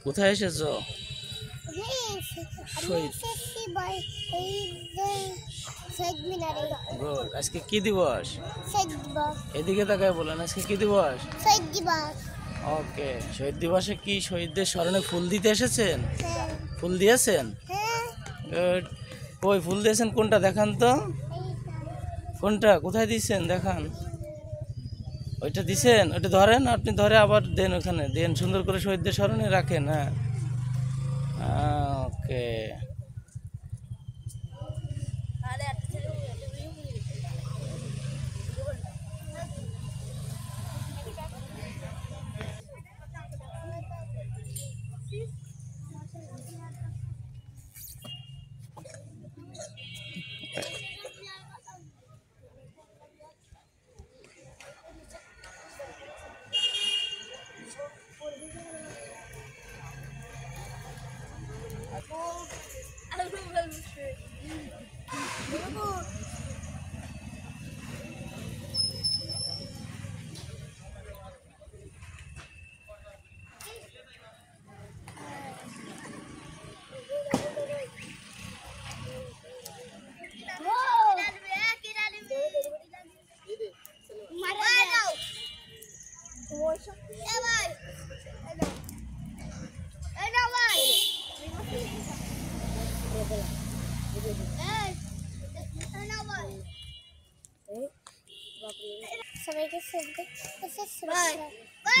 কোথায় এসেছো? গুড। আজকে কি দিবস? এদিকে তাকায় বলেন, আজকে কি দিবস? ওকে। শহীদ দিবসে কি শহীদদের স্মরণে ফুল দিতে এসেছেন? ফুল দিয়েছেন? গুড। কই ফুল দিয়েছেন? কোনটা দেখান তো। কোনটা? কোথায় দিচ্ছেন দেখান। ওইটা দিছেন? ওইটা ধরেন, আপনি ধরে আবার দেন, ওখানে দেন, সুন্দর করে শহীদদের স্মরণে রাখেন। হ্যাঁ, ওকে।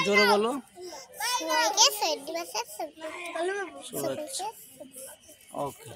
জোরে বলো। ওকে।